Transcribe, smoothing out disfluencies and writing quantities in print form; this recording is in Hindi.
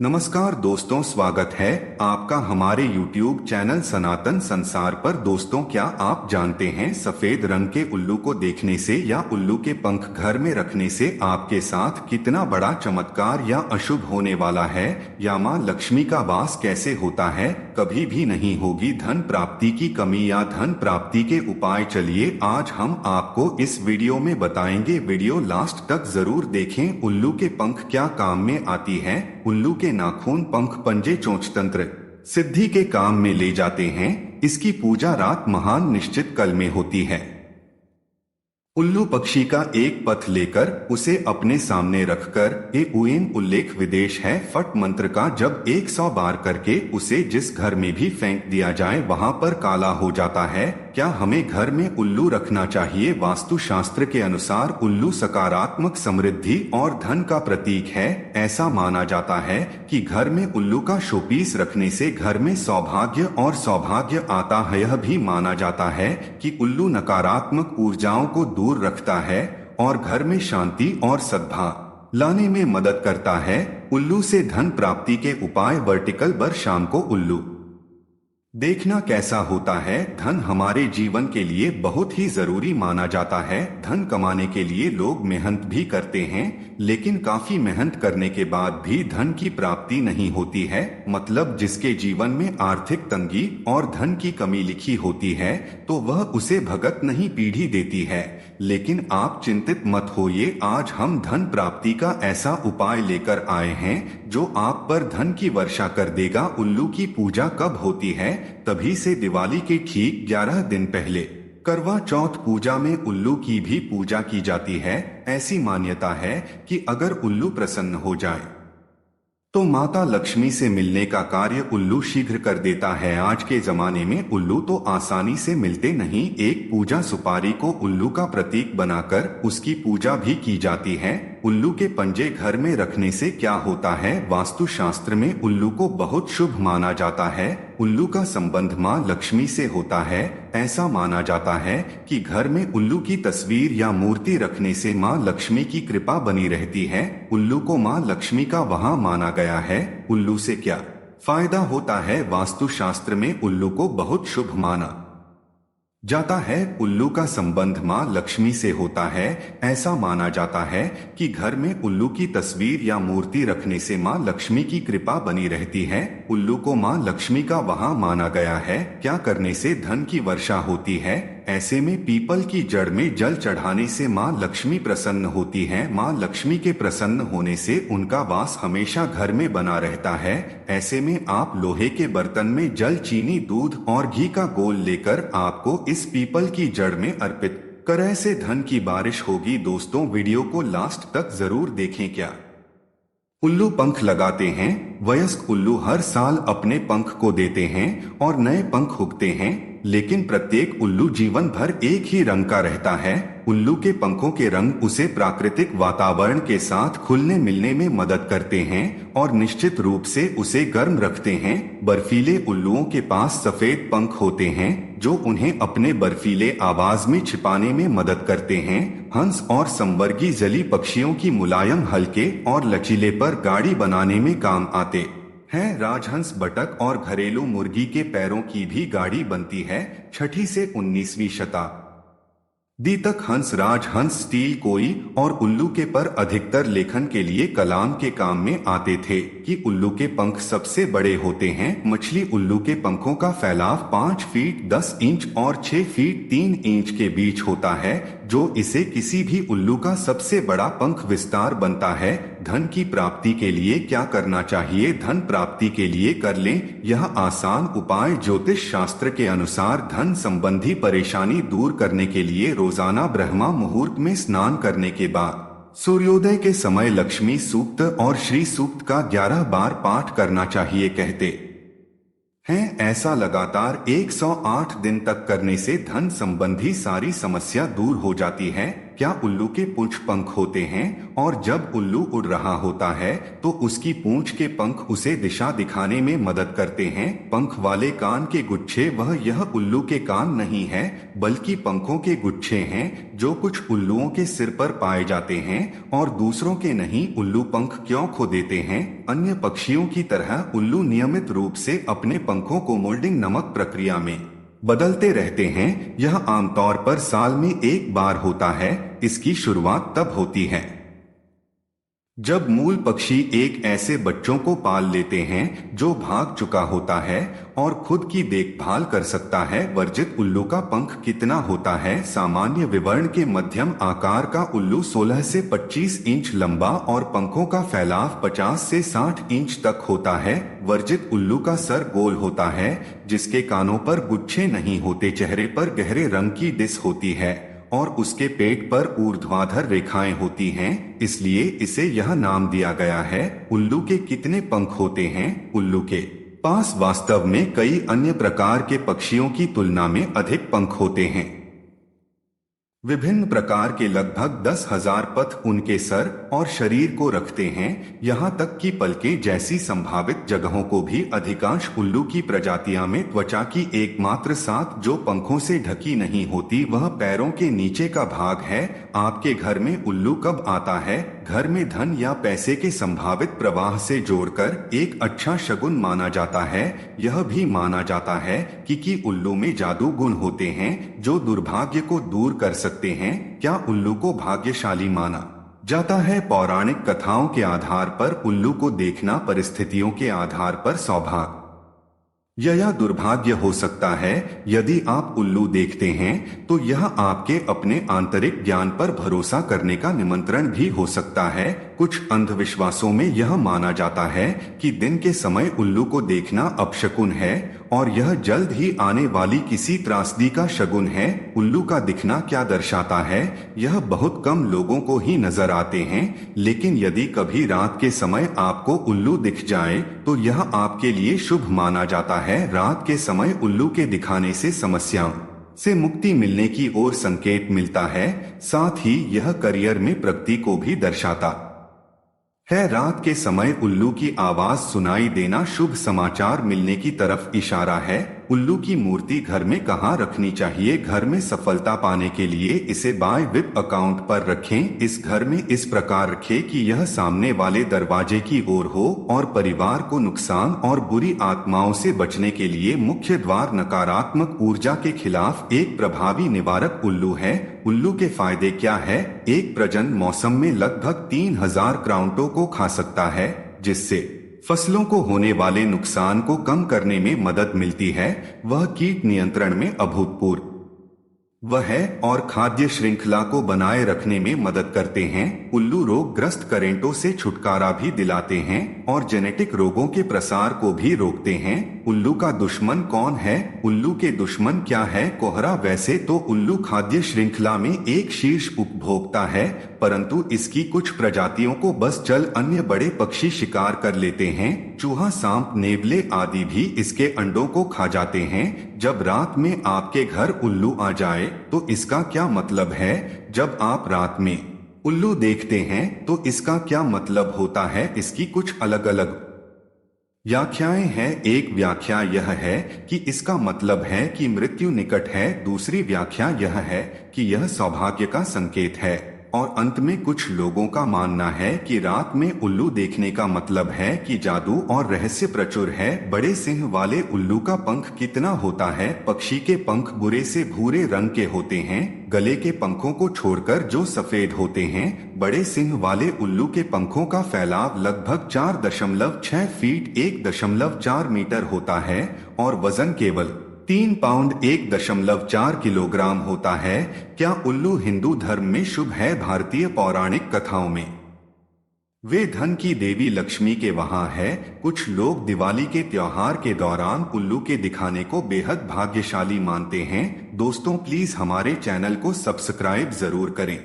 नमस्कार दोस्तों, स्वागत है आपका हमारे YouTube चैनल सनातन संसार पर। दोस्तों, क्या आप जानते हैं सफेद रंग के उल्लू को देखने से या उल्लू के पंख घर में रखने से आपके साथ कितना बड़ा चमत्कार या अशुभ होने वाला है, या माँ लक्ष्मी का वास कैसे होता है? कभी भी नहीं होगी धन प्राप्ति की कमी या धन प्राप्ति के उपाय। चलिए आज हम आपको इस वीडियो में बताएंगे, वीडियो लास्ट तक जरूर देखें। उल्लू के पंख क्या काम में आती है? उल्लू के नाखून, पंख, पंजे चोंच तंत्र सिद्धि के काम में ले जाते हैं। इसकी पूजा रात महान निश्चित कल में होती है। उल्लू पक्षी का एक पथ लेकर उसे अपने सामने रखकर ए उएन उल्लेख विदेश है फट मंत्र का जब 100 बार करके उसे जिस घर में भी फेंक दिया जाए वहां पर काला हो जाता है। क्या हमें घर में उल्लू रखना चाहिए? वास्तु शास्त्र के अनुसार उल्लू सकारात्मक समृद्धि और धन का प्रतीक है। ऐसा माना जाता है कि घर में उल्लू का शोपीस रखने से घर में सौभाग्य और सौभाग्य आता है। यह भी माना जाता है कि उल्लू नकारात्मक ऊर्जाओं को दूर रखता है और घर में शांति और सद्भाव लाने में मदद करता है। उल्लू से धन प्राप्ति के उपाय। वर्टिकल बर शाम को उल्लू देखना कैसा होता है? धन हमारे जीवन के लिए बहुत ही जरूरी माना जाता है। धन कमाने के लिए लोग मेहनत भी करते हैं, लेकिन काफी मेहनत करने के बाद भी धन की प्राप्ति नहीं होती है। मतलब जिसके जीवन में आर्थिक तंगी और धन की कमी लिखी होती है तो वह उसे भगत नहीं पीढ़ी देती है। लेकिन आप चिंतित मत होइए, आज हम धन प्राप्ति का ऐसा उपाय लेकर आए हैं जो आप पर धन की वर्षा कर देगा। उल्लू की पूजा कब होती है? तभी से दिवाली के ठीक 11 दिन पहले करवा चौथ पूजा में उल्लू की भी पूजा की जाती है। ऐसी मान्यता है कि अगर उल्लू प्रसन्न हो जाए तो माता लक्ष्मी से मिलने का कार्य उल्लू शीघ्र कर देता है। आज के जमाने में उल्लू तो आसानी से मिलते नहीं। एक पूजा सुपारी को उल्लू का प्रतीक बनाकर उसकी पूजा भी की जाती है। उल्लू के पंजे घर में रखने से क्या होता है? वास्तु शास्त्र में उल्लू को बहुत शुभ माना जाता है। उल्लू का संबंध माँ लक्ष्मी से होता है। ऐसा माना जाता है कि घर में उल्लू की तस्वीर या मूर्ति रखने से माँ लक्ष्मी की कृपा बनी रहती है। उल्लू को माँ लक्ष्मी का वाहन माना गया है। उल्लू से क्या फायदा होता है? वास्तु शास्त्र में उल्लू को बहुत शुभ माना जाता है। उल्लू का संबंध माँ लक्ष्मी से होता है। ऐसा माना जाता है कि घर में उल्लू की तस्वीर या मूर्ति रखने से माँ लक्ष्मी की कृपा बनी रहती है। उल्लू को माँ लक्ष्मी का वाहन माना गया है। क्या करने से धन की वर्षा होती है? ऐसे में पीपल की जड़ में जल चढ़ाने से माँ लक्ष्मी प्रसन्न होती है। माँ लक्ष्मी के प्रसन्न होने से उनका वास हमेशा घर में बना रहता है। ऐसे में आप लोहे के बर्तन में जल, चीनी, दूध और घी का गोल लेकर आपको इस पीपल की जड़ में अर्पित करें से धन की बारिश होगी। दोस्तों, वीडियो को लास्ट तक जरूर देखें। क्या उल्लू पंख लगाते हैं? वयस्क उल्लू हर साल अपने पंख को देते हैं और नए पंख उगते हैं, लेकिन प्रत्येक उल्लू जीवन भर एक ही रंग का रहता है। उल्लू के पंखों के रंग उसे प्राकृतिक वातावरण के साथ खुलने मिलने में मदद करते हैं और निश्चित रूप से उसे गर्म रखते हैं। बर्फीले उल्लुओं के पास सफेद पंख होते हैं जो उन्हें अपने बर्फीले आवाज में छिपाने में मदद करते हैं। हंस और संवर्गी जली पक्षियों की मुलायम, हल्के और लचीले पर गाड़ी बनाने में काम आते हैं। राजहंस, बतख और घरेलू मुर्गी के पैरों की भी गाड़ी बनती है। 6वीं से 19वीं शताब्दी तक हंस, राजहंस, स्टील कोई और उल्लू के पर अधिकतर लेखन के लिए कलाम के काम में आते थे। कि उल्लू के पंख सबसे बड़े होते हैं। मछली उल्लू के पंखों का फैलाव 5 फीट 10 इंच और 6 फीट 3 इंच के बीच होता है, जो इसे किसी भी उल्लू का सबसे बड़ा पंख विस्तार बनता है। धन की प्राप्ति के लिए क्या करना चाहिए? धन प्राप्ति के लिए कर लें यह आसान उपाय। ज्योतिष शास्त्र के अनुसार धन संबंधी परेशानी दूर करने के लिए रोजाना ब्रह्मा मुहूर्त में स्नान करने के बाद सूर्योदय के समय लक्ष्मी सूक्त और श्री सूक्त का 11 बार पाठ करना चाहिए। कहते हैं ऐसा लगातार 108 दिन तक करने से धन संबंधी सारी समस्या दूर हो जाती है। क्या उल्लू के पूंछ पंख होते हैं और जब उल्लू उड़ रहा होता है तो उसकी पूंछ के पंख उसे दिशा दिखाने में मदद करते हैं। पंख वाले कान के गुच्छे, वह यह उल्लू के कान नहीं है बल्कि पंखों के गुच्छे हैं जो कुछ उल्लुओं के सिर पर पाए जाते हैं और दूसरों के नहीं। उल्लू पंख क्यों खो देते हैं? अन्य पक्षियों की तरह उल्लू नियमित रूप से अपने पंखों को मोल्डिंग नामक प्रक्रिया में बदलते रहते हैं। यह आमतौर पर साल में एक बार होता है। इसकी शुरुआत तब होती है जब मूल पक्षी एक ऐसे बच्चों को पाल लेते हैं जो भाग चुका होता है और खुद की देखभाल कर सकता है। वर्जित उल्लू का पंख कितना होता है? सामान्य विवर्ण के मध्यम आकार का उल्लू 16 से 25 इंच लंबा और पंखों का फैलाव 50 से 60 इंच तक होता है। वर्जित उल्लू का सर गोल होता है जिसके कानों पर गुच्छे नहीं होते। चेहरे पर गहरे रंग की डिस होती है और उसके पेट पर ऊर्ध्वाधर रेखाएं होती हैं, इसलिए इसे यह नाम दिया गया है। उल्लू के कितने पंख होते हैं? उल्लू के पास वास्तव में कई अन्य प्रकार के पक्षियों की तुलना में अधिक पंख होते हैं। विभिन्न प्रकार के लगभग 10,000 पथ उनके सर और शरीर को रखते हैं, यहाँ तक कि पलकें जैसी संभावित जगहों को भी। अधिकांश उल्लू की प्रजातियां में त्वचा की एकमात्र साख जो पंखों से ढकी नहीं होती वह पैरों के नीचे का भाग है। आपके घर में उल्लू कब आता है? घर में धन या पैसे के संभावित प्रवाह से जोड़कर एक अच्छा शगुन माना जाता है। यह भी माना जाता है कि उल्लू में जादू गुण होते हैं जो दुर्भाग्य को दूर कर सकते हैं। क्या उल्लू को भाग्यशाली माना जाता है? पौराणिक कथाओं के आधार पर उल्लू को देखना परिस्थितियों के आधार पर सौभाग्य या दुर्भाग्य हो सकता है। यदि आप उल्लू देखते हैं तो यह आपके अपने आंतरिक ज्ञान पर भरोसा करने का निमंत्रण भी हो सकता है। कुछ अंधविश्वासों में यह माना जाता है कि दिन के समय उल्लू को देखना अपशकुन है और यह जल्द ही आने वाली किसी त्रासदी का शगुन है। उल्लू का दिखना क्या दर्शाता है? यह बहुत कम लोगों को ही नजर आते हैं, लेकिन यदि कभी रात के समय आपको उल्लू दिख जाए तो यह आपके लिए शुभ माना जाता है। रात के समय उल्लू के दिखाने से समस्याओं से मुक्ति मिलने की ओर संकेत मिलता है। साथ ही यह करियर में प्रगति को भी दर्शाता है। रात के समय उल्लू की आवाज सुनाई देना शुभ समाचार मिलने की तरफ इशारा है। उल्लू की मूर्ति घर में कहाँ रखनी चाहिए? घर में सफलता पाने के लिए इसे बाय विप अकाउंट पर रखें। इस घर में इस प्रकार रखें कि यह सामने वाले दरवाजे की ओर हो और परिवार को नुकसान और बुरी आत्माओं से बचने के लिए मुख्य द्वार नकारात्मक ऊर्जा के खिलाफ एक प्रभावी निवारक उल्लू है। उल्लू के फायदे क्या है? एक प्रजनन मौसम में लगभग 3000 क्राउंटों को खा सकता है जिससे फसलों को होने वाले नुकसान को कम करने में मदद मिलती है। वह कीट नियंत्रण में अभूतपूर्व है और खाद्य श्रृंखला को बनाए रखने में मदद करते हैं। उल्लू रोग ग्रस्त करेंटों से छुटकारा भी दिलाते हैं और जेनेटिक रोगों के प्रसार को भी रोकते हैं। उल्लू का दुश्मन कौन है? उल्लू के दुश्मन क्या है? कोहरा। वैसे तो उल्लू खाद्य श्रृंखला में एक शीर्ष उपभोक्ता है, परंतु इसकी कुछ प्रजातियों को बस चल अन्य बड़े पक्षी शिकार कर लेते हैं। चूहा, सांप, नेवले आदि भी इसके अंडों को खा जाते हैं। जब रात में आपके घर उल्लू आ जाए तो इसका क्या मतलब है? जब आप रात में उल्लू देखते हैं तो इसका क्या मतलब होता है? इसकी कुछ अलग अलग व्याख्याएं हैं। एक व्याख्या यह है कि इसका मतलब है कि मृत्यु निकट है। दूसरी व्याख्या यह है कि यह सौभाग्य का संकेत है और अंत में कुछ लोगों का मानना है कि रात में उल्लू देखने का मतलब है कि जादू और रहस्य प्रचुर है। बड़े सिंह वाले उल्लू का पंख कितना होता है? पक्षी के पंख भूरे से भूरे रंग के होते हैं, गले के पंखों को छोड़कर जो सफेद होते हैं। बड़े सिंह वाले उल्लू के पंखों का फैलाव लगभग 4.6 फीट 1.4 मीटर होता है और वजन केवल 3 पाउंड 1.4 किलोग्राम होता है। क्या उल्लू हिंदू धर्म में शुभ है? भारतीय पौराणिक कथाओं में वे धन की देवी लक्ष्मी के वहां है। कुछ लोग दिवाली के त्योहार के दौरान उल्लू के दिखाने को बेहद भाग्यशाली मानते हैं। दोस्तों, प्लीज हमारे चैनल को सब्सक्राइब जरूर करें।